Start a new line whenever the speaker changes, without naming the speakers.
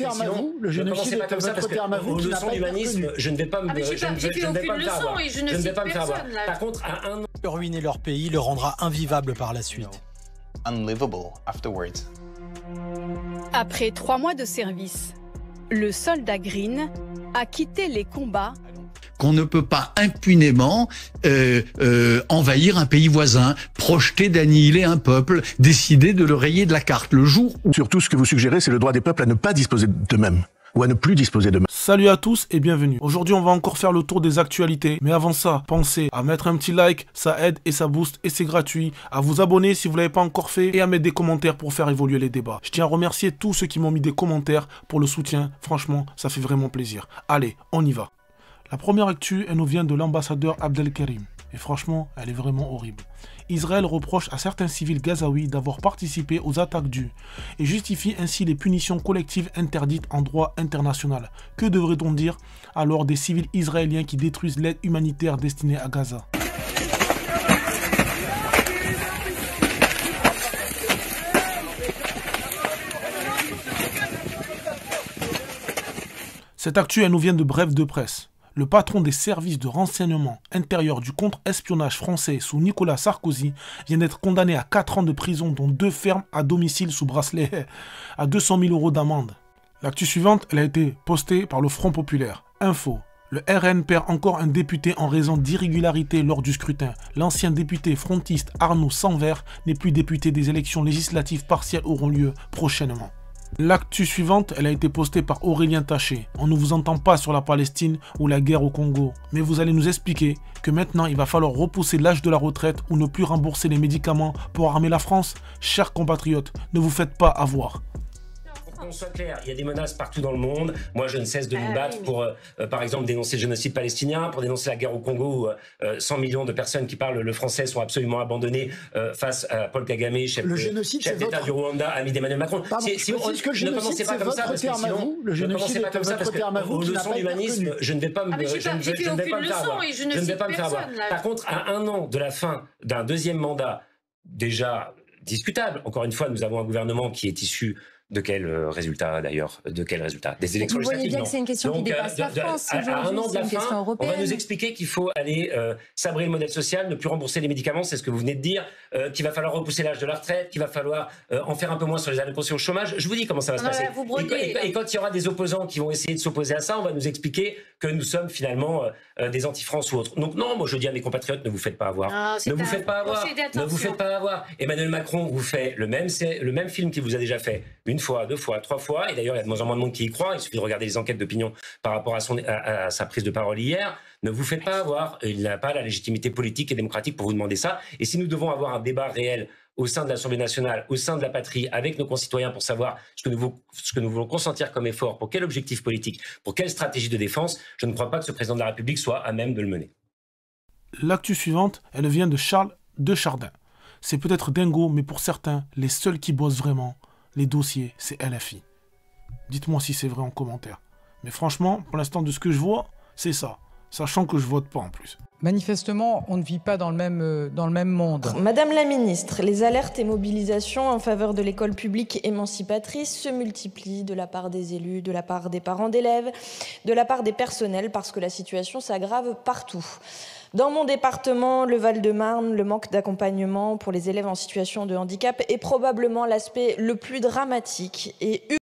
votre terme à vous, le génocide est votre terme à vous qui n'a pas été reconnu.
Je ne vais pas me faire
je ne vais pas me faire avoir.
Par contre, à un an...
Ruiner leur pays le rendra invivable par la suite.
Unlivable afterwards.
Après 3 mois de service, le soldat Green a quitté les combats.
Qu'on ne peut pas impunément envahir un pays voisin, projeter d'annihiler un peuple, décider de le rayer de la carte. Le jour où...
Surtout, ce que vous suggérez, c'est le droit des peuples à ne pas disposer d'eux-mêmes, ou à ne plus disposer d'eux-mêmes.
Salut à tous et bienvenue. Aujourd'hui, on va encore faire le tour des actualités. Mais avant ça, pensez à mettre un petit like, ça aide et ça booste et c'est gratuit. À vous abonner si vous ne l'avez pas encore fait et à mettre des commentaires pour faire évoluer les débats. Je tiens à remercier tous ceux qui m'ont mis des commentaires pour le soutien. Franchement, ça fait vraiment plaisir. Allez, on y va. La première actu, elle nous vient de l'ambassadeur Abdelkarim. Et franchement, elle est vraiment horrible. Israël reproche à certains civils gazaouis d'avoir participé aux attaques dues et justifie ainsi les punitions collectives interdites en droit international. Que devrait-on dire alors des civils israéliens qui détruisent l'aide humanitaire destinée à Gaza? Cette actu, elle nous vient de brèves de presse. Le patron des services de renseignement intérieur du contre-espionnage français sous Nicolas Sarkozy vient d'être condamné à 4 ans de prison, dont 2 fermes à domicile sous bracelet à 200 000 € d'amende. L'actu suivante, elle a été postée par le Front Populaire. Info. Le RN perd encore un député en raison d'irrégularités lors du scrutin. L'ancien député frontiste Arnaud Sanvert n'est plus député des élections législatives partielles auront lieu prochainement. L'actu suivante, elle a été postée par Aurélien Taché. On ne vous entend pas sur la Palestine ou la guerre au Congo, mais vous allez nous expliquer que maintenant il va falloir repousser l'âge de la retraite ou ne plus rembourser les médicaments pour armer la France. Chers compatriotes, ne vous faites pas avoir.
Qu'on soit clair, il y a des menaces partout dans le monde. Moi, je ne cesse de me battre pour, par exemple, dénoncer le génocide palestinien, pour dénoncer la guerre au Congo où 100 millions de personnes qui parlent le français sont absolument abandonnées face à Paul Kagame, chef d'État du Rwanda, ami d'Emmanuel Macron.
Ne commencez pas comme ça, parce que sinon, le génocide est votre terme à vous qui n'a pas été reconnu.
Je ne vais pas me faire avoir. Par contre, à un an de la fin d'un deuxième mandat déjà discutable, encore une fois, nous avons un gouvernement qui est issu de quel résultat d'ailleurs? De quel résultat? Des élections législatives.
Vous voyez bien que c'est une question qui dépasse la France.
À un an de la fin, on va nous expliquer qu'il faut aller sabrer le modèle social, ne plus rembourser les médicaments, c'est ce que vous venez de dire, qu'il va falloir repousser l'âge de la retraite, qu'il va falloir en faire un peu moins sur les allocations au chômage. Je vous dis comment ça va se passer. Et quand il y aura des opposants qui vont essayer de s'opposer à ça, on va nous expliquer que nous sommes finalement des anti-France ou autres. Donc non, moi je dis à mes compatriotes, ne vous faites pas avoir. Ne vous faites pas avoir. Ne vous faites pas avoir. Emmanuel Macron vous fait le même film qu'il vous a déjà fait. Une fois, 2 fois, 3 fois, et d'ailleurs il y a de moins en moins de monde qui y croit, il suffit de regarder les enquêtes d'opinion par rapport à sa prise de parole hier. Ne vous faites pas avoir, il n'a pas la légitimité politique et démocratique pour vous demander ça, et si nous devons avoir un débat réel au sein de l'Assemblée nationale, au sein de la patrie, avec nos concitoyens pour savoir ce que nous voulons consentir comme effort, pour quel objectif politique, pour quelle stratégie de défense, je ne crois pas que ce président de la République soit à même de le mener.
L'actu suivante, elle vient de Charles Dechardin. C'est peut-être dingo, mais pour certains, les seuls qui bossent vraiment, les dossiers, c'est LFI. Dites-moi si c'est vrai en commentaire. Mais franchement, pour l'instant, de ce que je vois, c'est ça. Sachant que je vote pas en plus.
Manifestement, on ne vit pas dans le même monde.
Madame la ministre, les alertes et mobilisations en faveur de l'école publique émancipatrice se multiplient de la part des élus, de la part des parents d'élèves, de la part des personnels, parce que la situation s'aggrave partout. Dans mon département, le Val-de-Marne, le manque d'accompagnement pour les élèves en situation de handicap est probablement l'aspect le plus dramatique et